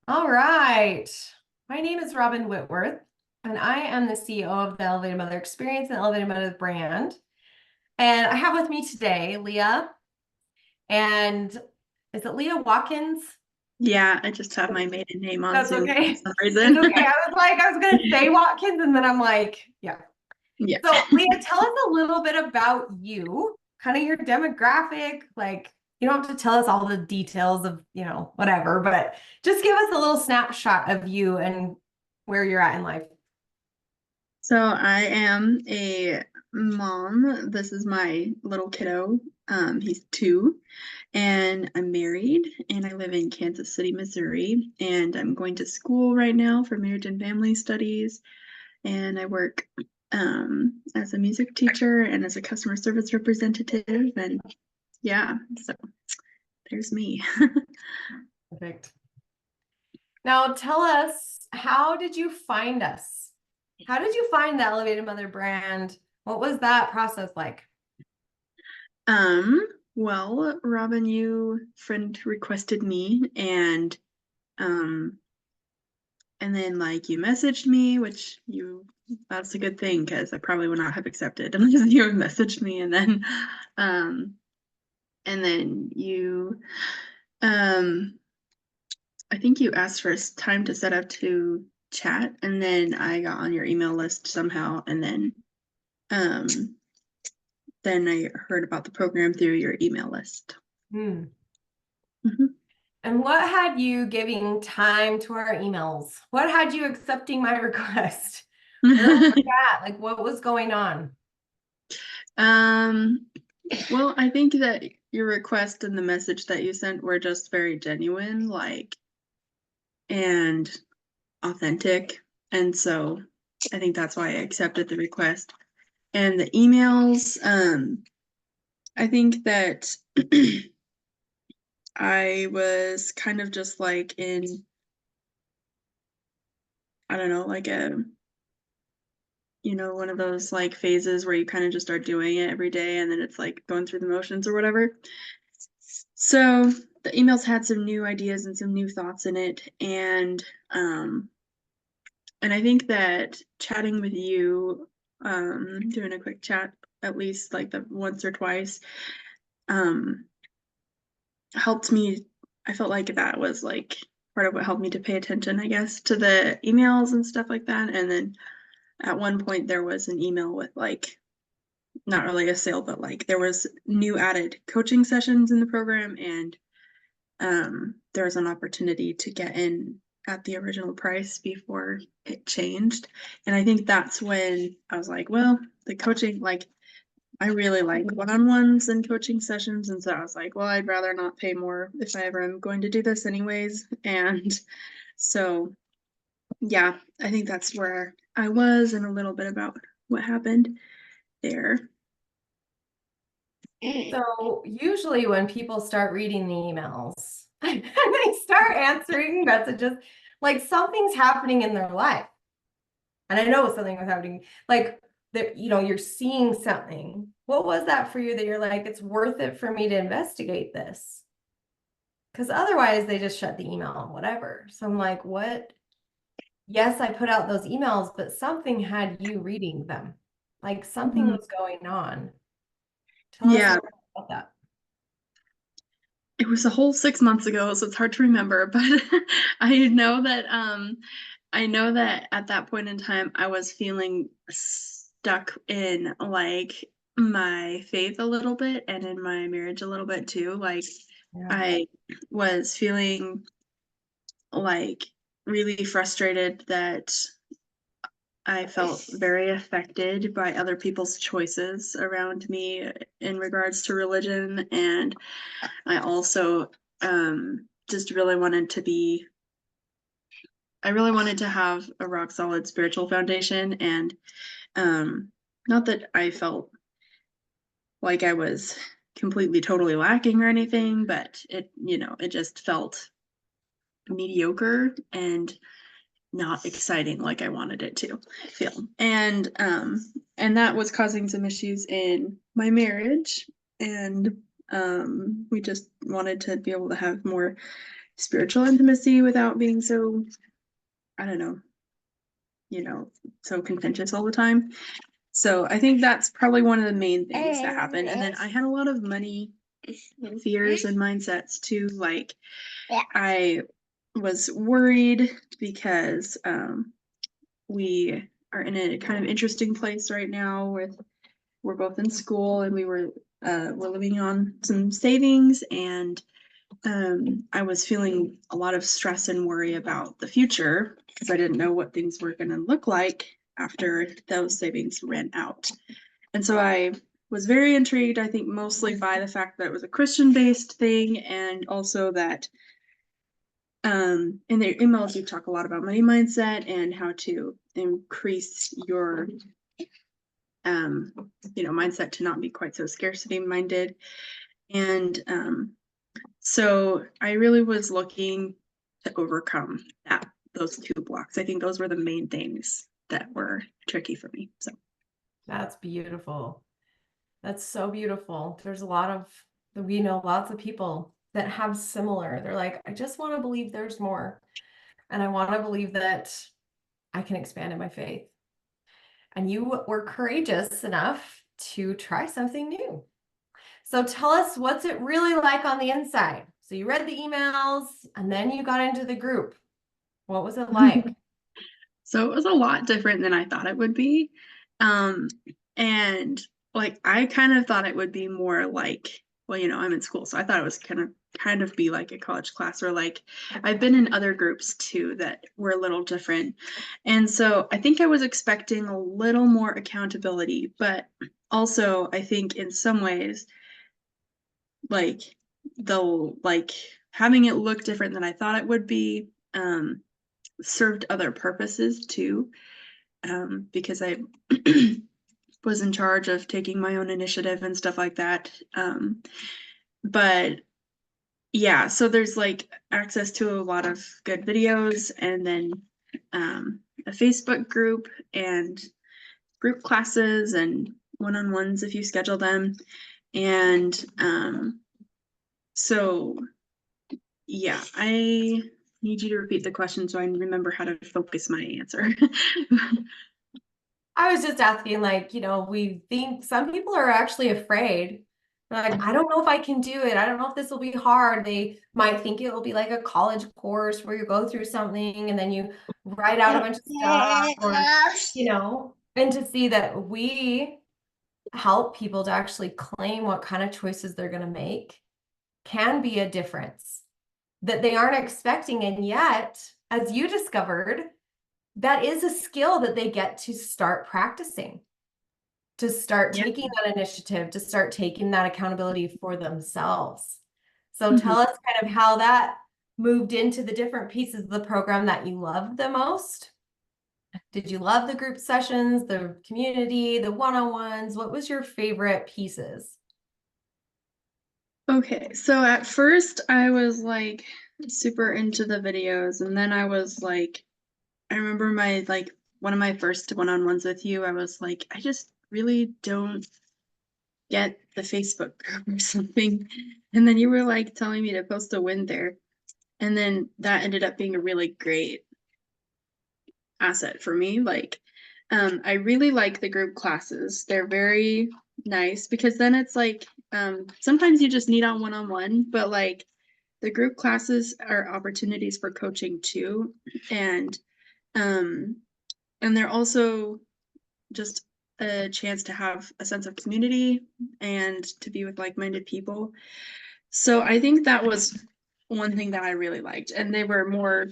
All right. My name is Robin Whitworth, and I am the CEO of the Elevated Mother Experience and Elevated Mother brand. And I have with me today Leah, and is it Leah Watkins? Yeah, I just have my maiden name on That's Zoom for okay. some It's reason. okay. I was going to say Watkins, and then I'm like, yeah. Yeah. So, Leah, tell us a little bit about you, kind of your demographic. Like, you don't have to tell us all the details of, whatever, but just give us a little snapshot of you and where you're at in life. So I am a mom. This is my little kiddo. He's 2, and I'm married, and I live in Kansas City, Missouri, and I'm going to school right now for marriage and family studies, and I work as a music teacher and as a customer service representative, and yeah, so there's me. Perfect. Now, tell us, how did you find us? How did you find the Elevated Mother brand? What was that process like? Um, well, Robin, you friend requested me um and then like you messaged me, which you that's a good thing because I probably would not have accepted unless you had messaged me um and then you um I think you asked for a time to set up to chat, and then I got on your email list somehow, and um then I heard about the program through your email list. Hmm. Mhm. And what had you giving time to our emails? What had you accepting my request? Where were we at? Like, what was going on? Um, well, I think that your request and the message that you sent were just very genuine, like, and authentic. And so I think that's why I accepted the request. And the emails, I think that I was kind of just like in, I don't know, like one of those like phases where you kind of just start doing it every day and then it's like going through the motions or whatever. So the emails had some new ideas and some new thoughts in it, um and I think that chatting with you, doing a quick chat at least like the once or twice, um helped me. I felt like that was like part of what helped me to pay attention, I guess, to the emails and stuff like that. And then at one point there was an email with like not really a sale, but like there was new added coaching sessions in the program, and there was an opportunity to get in at the original price before it changed. And I think that's when I was like, well, the coaching, like, I really like one-on-ones and coaching sessions. And so I was like, well, I'd rather not pay more if I ever am going to do this anyways. And so, yeah, I think that's where I was and a little bit about what happened there. So usually when people start reading the emails and they start answering messages, like something's happening in their life. And I know something was happening, like that, you're seeing something. What was that for you that you're like, it's worth it for me to investigate this? Because otherwise they just shut the email, whatever. So I'm like, what? Yes, I put out those emails, but something had you reading them. Like something Mhm. was going on. Tell us a Yeah, little bit about that. it was a whole 6 months ago, so it's hard to remember, but I know that I know that at that point in time I was feeling stuck in like my faith a little bit and in my marriage a little bit too. Like Yeah. I was feeling like really frustrated that I felt very affected by other people's choices around me in regards to religion. And I also just really wanted to be, I really wanted to have a rock solid spiritual foundation. And not that I felt like I was completely, totally lacking or anything, but it just felt mediocre and not exciting like I wanted it to feel. And that was causing some issues in my marriage. And we just wanted to be able to have more spiritual intimacy without being so, I don't know, so contentious all the time. So I think that's probably one of the main things that happened. And then I had a lot of money fears and mindsets too. Like I was worried because we are in a kind of interesting place right now with we're both in school and we're living on some savings, and I was feeling a lot of stress and worry about the future because I didn't know what things were going to look like after those savings ran out. And so I was very intrigued, I think mostly by the fact that it was a Christian-based thing, and also that in the emails you talk a lot about money mindset and how to increase your mindset to not be quite so scarcity minded. And so I really was looking to overcome those two blocks. I think those were the main things that were tricky for me. So That's beautiful. That's so beautiful. We know lots of people that have similar. They're like, I just want to believe there's more. And I want to believe that I can expand in my faith. And you were courageous enough to try something new. So tell us, what's it really like on the inside? So you read the emails and then you got into the group. What was it like? So it was a lot different than I thought it would be. And like I kind of thought it would be more like, well, I'm in school, so I thought it was kind of be like a college class, or like I've been in other groups too that were a little different. And so I think I was expecting a little more accountability, but also I think in some ways like they'll like having it look different than I thought it would be served other purposes too, because I was in charge of taking my own initiative and stuff like that. But yeah, so there's like access to a lot of good videos, and then a Facebook group and group classes and one-on-ones if you schedule them. And so yeah, I need you to repeat the question so I remember how to focus my answer. I was just asking, like, we think some people are actually afraid. They're like, I don't know if I can do it. I don't know if this will be hard. They might think it will be like a college course where you go through something and then you write out a bunch of stuff, and to see that we help people to actually claim what kind of choices they're going to make can be a difference that they aren't expecting. And yet, as you discovered, that is a skill that they get to start practicing, to start taking that initiative, to start taking that accountability for themselves. So tell us kind of how that moved into the different pieces of the program that you loved the most. Did you love the group sessions, the community, the one-on-ones? What was your favorite pieces? Okay, so at first I was like super into the videos, and then I was like, I remember one of my first one-on-ones with you, I was like, I just really don't get the Facebook group or something. And then you were like telling me to post a win there. And then that ended up being a really great asset for me. Like, I really like the group classes. They're very nice because then it's like, sometimes you just need on one-on-one, but like the group classes are opportunities for coaching too. And, um, and they're also just a chance to have a sense of community and to be with like-minded people. So I think that was one thing that I really liked. And they're more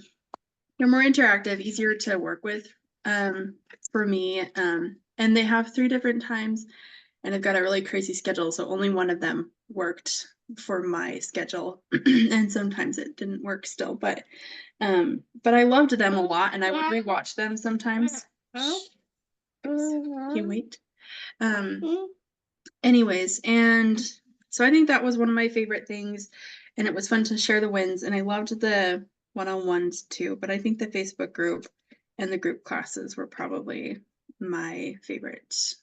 interactive, easier to work with for me. And they have 3 different times, and I've got a really crazy schedule, so only one of them worked for my schedule. And sometimes it didn't work still, but I loved them a lot, and I would rewatch them sometimes. Can't wait. Anyways, and so I think that was one of my favorite things, and it was fun to share the wins, and I loved the one-on-ones too, but I think the Facebook group and the group classes were probably my favorites.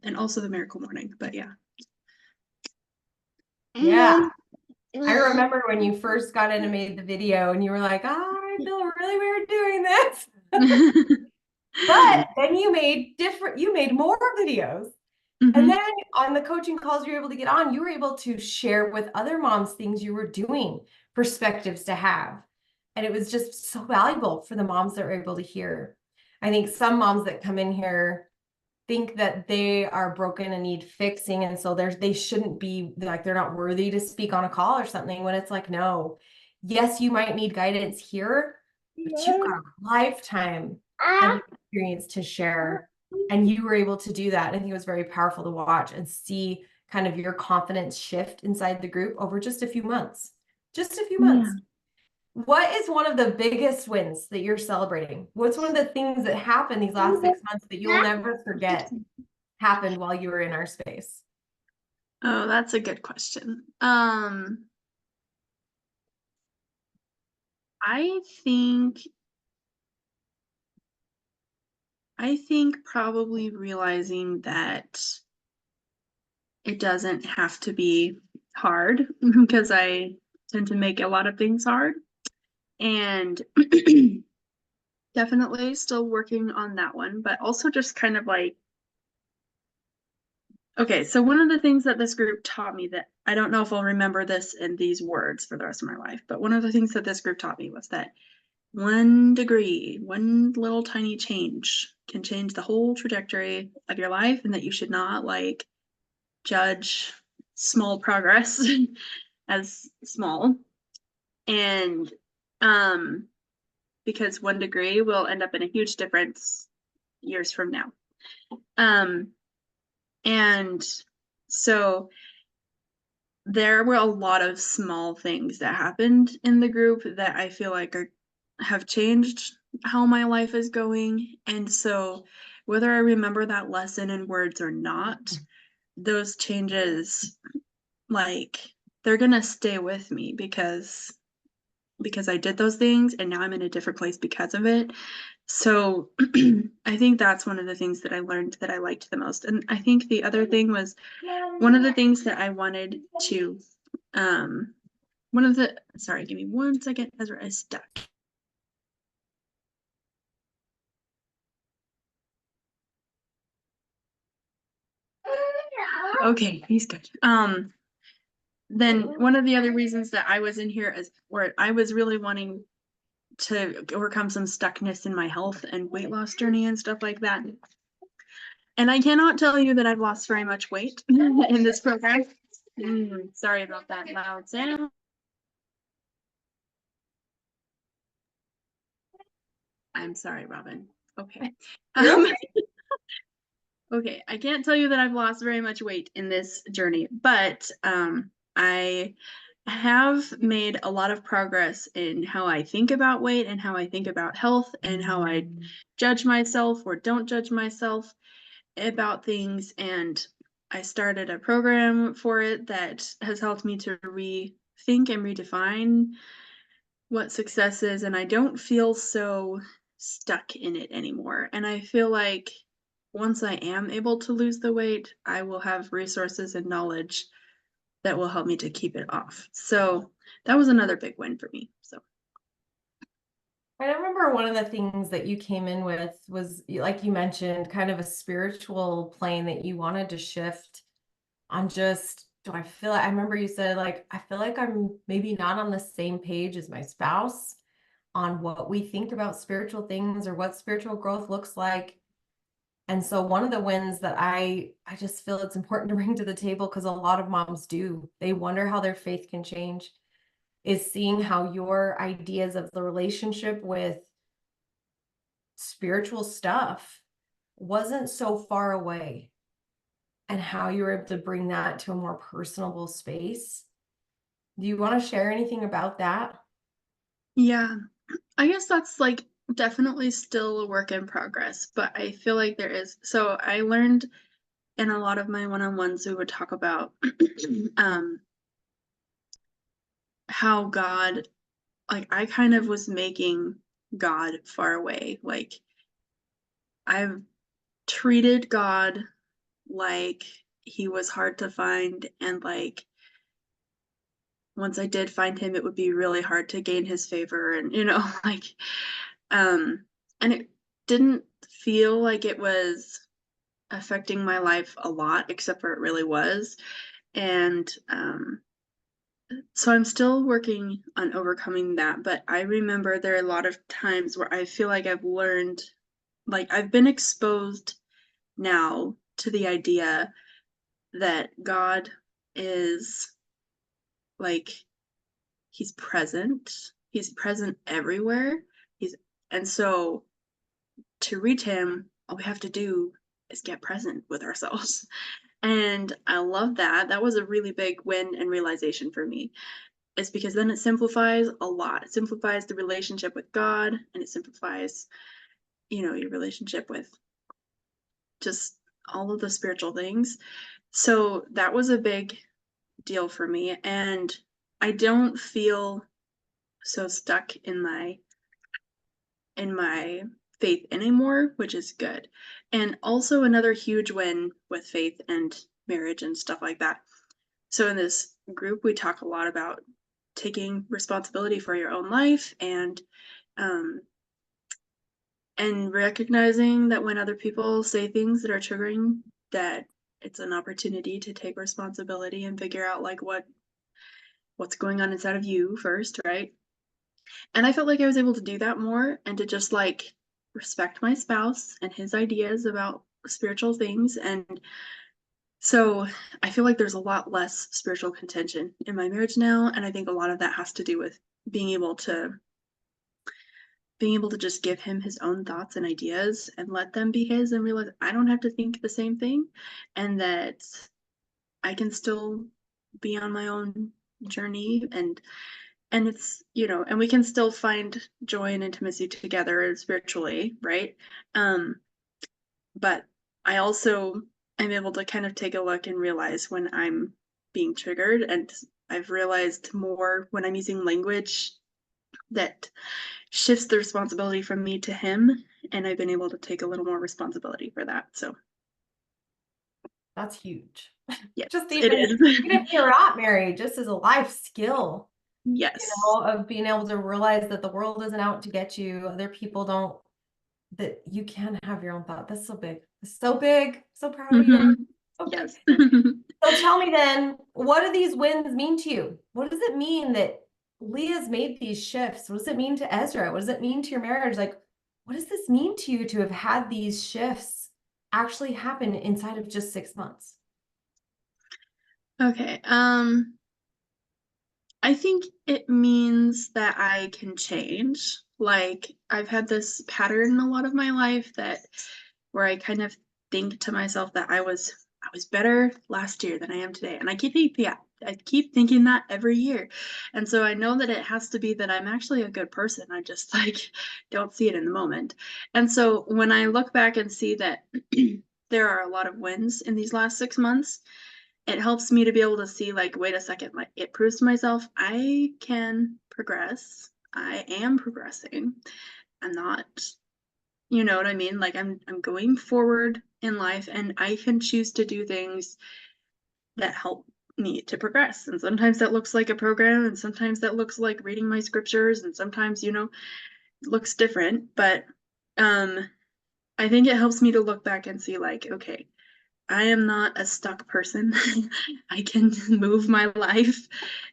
And also the Miracle Morning, but yeah. Yeah. I remember when you first got in and made the video and you were like, oh, I feel really weird doing this. But then you made more videos. And then on the coaching calls you were able to get on, you were able to share with other moms things you were doing, perspectives to have. And it was just so valuable for the moms that were able to hear. I think some moms that come in here think that they are broken and need fixing. And so they shouldn't be like, they're not worthy to speak on a call or something, when it's like, no, yes, you might need guidance here, but you've got a lifetime of experience to share. And you were able to do that. I think it was very powerful to watch and see kind of your confidence shift inside the group over just a few months. Just a few months. What is one of the biggest wins that you're celebrating? What's one of the things that happened these last 6 months that you'll never forget happened while you were in our space? Oh, that's a good question. I think probably realizing that it doesn't have to be hard because I tend to make a lot of things hard, and definitely still working on that one, but also just kind of like, okay, so one of the things that this group taught me, that I don't know if I'll remember this in these words for the rest of my life, but one of the things that this group taught me was that 1 degree, one little tiny change can change the whole trajectory of your life, and that you should not like judge small progress as small. And because 1 degree will end up in a huge difference years from now. And so there were a lot of small things that happened in the group that I feel like have changed how my life is going. And so whether I remember that lesson in words or not, those changes, like, they're gonna stay with me because I did those things, and now I'm in a different place because of it. So I think that's one of the things that I learned that I liked the most. And I think the other thing was, one of the things that I wanted to, sorry, give me 1 second, Ezra is stuck. Okay, he's good. Then one of the other reasons that I was in here is where I was really wanting to overcome some stuckness in my health and weight loss journey and stuff like that. And I cannot tell you that I've lost very much weight in this program. Sorry about that loud sound. I'm sorry, Robin. Okay. Okay, I can't tell you that I've lost very much weight in this journey, but I have made a lot of progress in how I think about weight and how I think about health and how I judge myself or don't judge myself about things. And I started a program for it that has helped me to rethink and redefine what success is, and I don't feel so stuck in it anymore. And I feel like once I am able to lose the weight, I will have resources and knowledge that will help me to keep it off. So that was another big win for me. So I remember one of the things that you came in with was, like you mentioned, kind of a spiritual plane that you wanted to shift on. Just, I remember you said, like, I feel like I'm maybe not on the same page as my spouse on what we think about spiritual things or what spiritual growth looks like. And so one of the wins that I just feel it's important to bring to the table, because a lot of moms do, they wonder how their faith can change, is seeing how your ideas of the relationship with spiritual stuff wasn't so far away, and how you were able to bring that to a more personable space. Do you want to share anything about that? yeah, I guess that's like definitely still a work in progress, but I feel like there is. So I learned in a lot of my one-on-ones, we would talk about how God, like, I kind of was making God far away. Like, I've treated God like he was hard to find, and like once I did find him, it would be really hard to gain his favor, and like, um, and it didn't feel like it was affecting my life a lot, except for it really was. And so I'm still working on overcoming that, but I remember there are a lot of times where I feel like I've learned, like I've been exposed now to the idea that God is like, he's present. He's present everywhere. He's and so to reach him, all we have to do is get present with ourselves. And I love that. That was a really big win and realization for me. It's because then it simplifies a lot. It simplifies the relationship with God, and it simplifies, your relationship with just all of the spiritual things. So that was a big deal for me. And I don't feel so stuck in my faith anymore, which is good. And also another huge win with faith and marriage and stuff like that. So in this group, we talk a lot about taking responsibility for your own life, um and recognizing that when other people say things that are triggering, that it's an opportunity to take responsibility and figure out like what's going on inside of you first, right? And I felt like I was able to do that more, and to just like respect my spouse and his ideas about spiritual things. And so I feel like there's a lot less spiritual contention in my marriage now. And I think a lot of that has to do with being able to just give him his own thoughts and ideas and let them be his, and realize I don't have to think the same thing, and that I can still be on my own journey. And it's, and we can still find joy and intimacy together spiritually, right? um but I also am able to kind of take a look and realize when I'm being triggered, and I've realized more when I'm using language that shifts the responsibility from me to him, and I've been able to take a little more responsibility for that. So That's huge. yes, Just it even if is. you're not married, just as a life skill, Yes. of being able to realize that the world isn't out to get you. Other people don't, that you can have your own thought. That's so big. It's so big. So proud of you. So big. Yes. So tell me then, what do these wins mean to you? What does it mean that Leah's made these shifts? What does it mean to Ezra? What does it mean to your marriage? Like, what does this mean to you to have had these shifts actually happen inside of just 6 months? Okay. I think it means that I can change. Like, I've had this pattern a lot of my life that where I kind of think to myself that I was better last year than I am today. And I keep thinking, yeah, I keep thinking that every year. And so I know that it has to be that I'm actually a good person. I just like don't see it in the moment. And so when I look back and see that there are a lot of wins in these last 6 months, it helps me to be able to see like, wait a second, like it proves to myself I can progress. I am progressing. I'm not, you know what I mean? Like I'm going forward in life, and I can choose to do things that help me to progress. And sometimes that looks like a program, and sometimes that looks like reading my scriptures, and sometimes, it looks different. But um I think it helps me to look back and see like, okay, I am not a stuck person. I can move my life.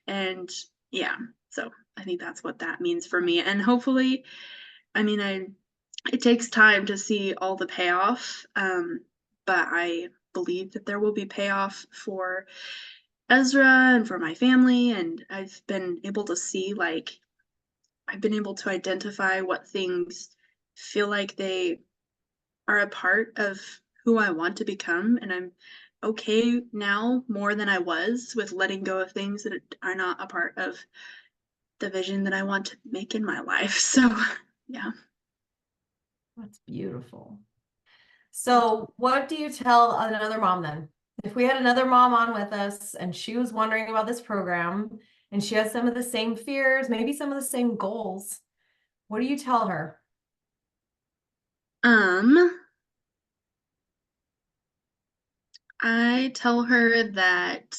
And yeah, so I think that's what that means for me. And hopefully, I mean, it takes time to see all the payoff, but I believe that there will be payoff for Ezra and for my family. And I've been able to see, like, I've been able to identify what things feel like they are a part of who I want to become. And I'm okay now more than I was with letting go of things that are not a part of the vision that I want to make in my life. So, yeah. That's beautiful. So what do you tell another mom then? If we had another mom on with us and she was wondering about this program and she has some of the same fears, maybe some of the same goals, what do you tell her? Um, I tell her that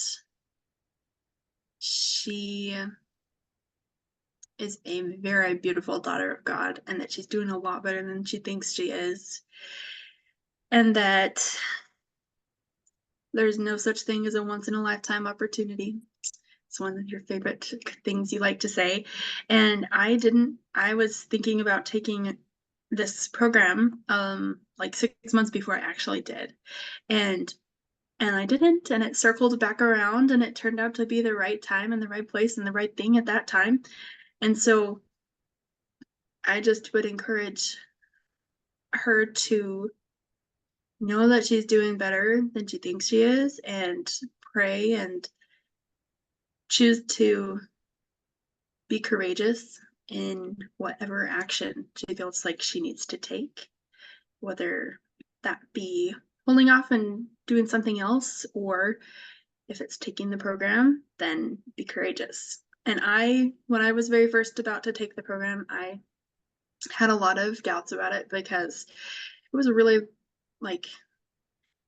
she is a very beautiful daughter of God and that she's doing a lot better than she thinks she is. And that there's no such thing as a once in a lifetime opportunity. It's one of your favorite things you like to say. And I was thinking about taking this program like 6 months before I actually did. And I didn't, and it circled back around and it turned out to be the right time and the right place and the right thing at that time. And so I just would encourage her to know that she's doing better than she thinks she is and pray and choose to be courageous in whatever action she feels like she needs to take, whether that be holding off and doing something else, or if it's taking the program, then be courageous. And when I was very first about to take the program, I had a lot of doubts about it because it was a really, like,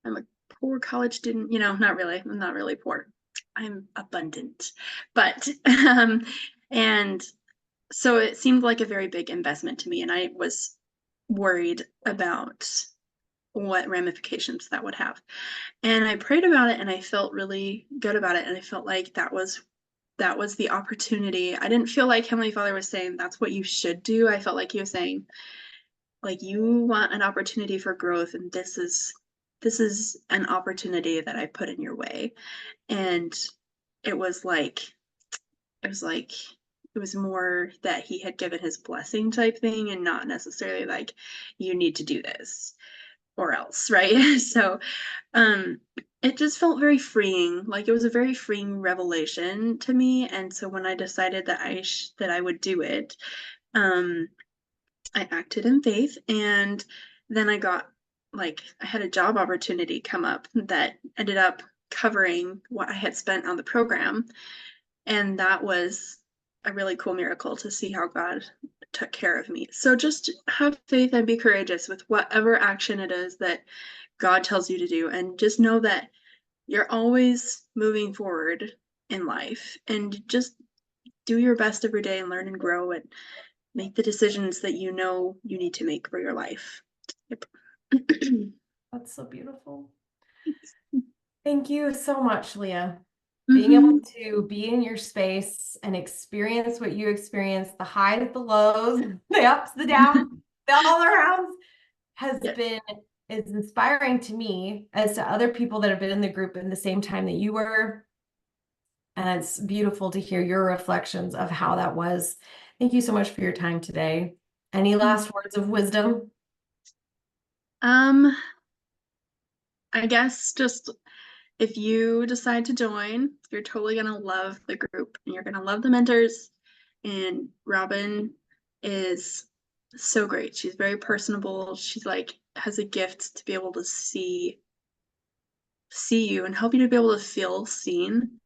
I'm a poor college student, not really. I'm not really poor. I'm abundant. But and so it seemed like a very big investment to me, and I was worried about what ramifications that would have. And I prayed about it and I felt really good about it, and I felt like that was the opportunity. I didn't feel like Heavenly Father was saying that's what you should do. I felt like he was saying, like, you want an opportunity for growth, and this is an opportunity that I put in your way. And it was like it was like it was more that he had given his blessing type thing, and not necessarily like, you need to do this or else, right? So um it just felt very freeing. Like, it was a very freeing revelation to me. And so when I decided that I would do it, um I acted in faith. And then I had a job opportunity come up that ended up covering what I had spent on the program. And that was a really cool miracle to see how God took care of me. So just have faith and be courageous with whatever action it is that God tells you to do. And just know that you're always moving forward in life, and just do your best every day and learn and grow and make the decisions that you know you need to make for your life. Yep. That's so beautiful. Thank you so much, Leah. Being able to be in your space and experience what you experienced, the highs, the lows, the ups, the downs, the all arounds, has Yes. been is inspiring to me, as to other people that have been in the group in the same time that you were. And it's beautiful to hear your reflections of how that was. Thank you so much for your time today. Any last words of wisdom? Um, I guess just, if you decide to join, you're totally gonna love the group and you're gonna love the mentors. And Robin is so great. She's very personable. She's like, has a gift to be able to see you and help you to be able to feel seen.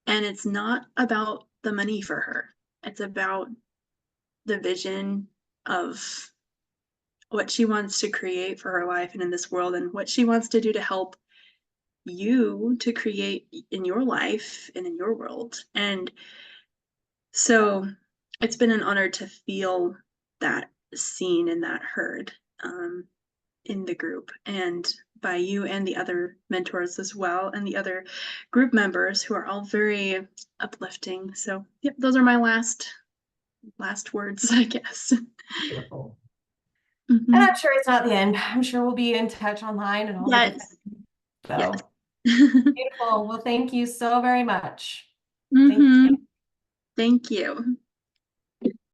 And it's not about the money for her. It's about the vision of what she wants to create for her life and in this world, and what she wants to do to help you to create in your life and in your world. And so it's been an honor to feel that seen and that heard in the group, and by you and the other mentors as well, and the other group members who are all very uplifting. So yep, those are my last words, I guess. Beautiful. And Mm-hmm. I'm sure it's not the end. I'm sure we'll be in touch online and all the good Yes. things. Yes. So beautiful. Well, thank you so very much. Thank Mm-hmm. you. Thank you.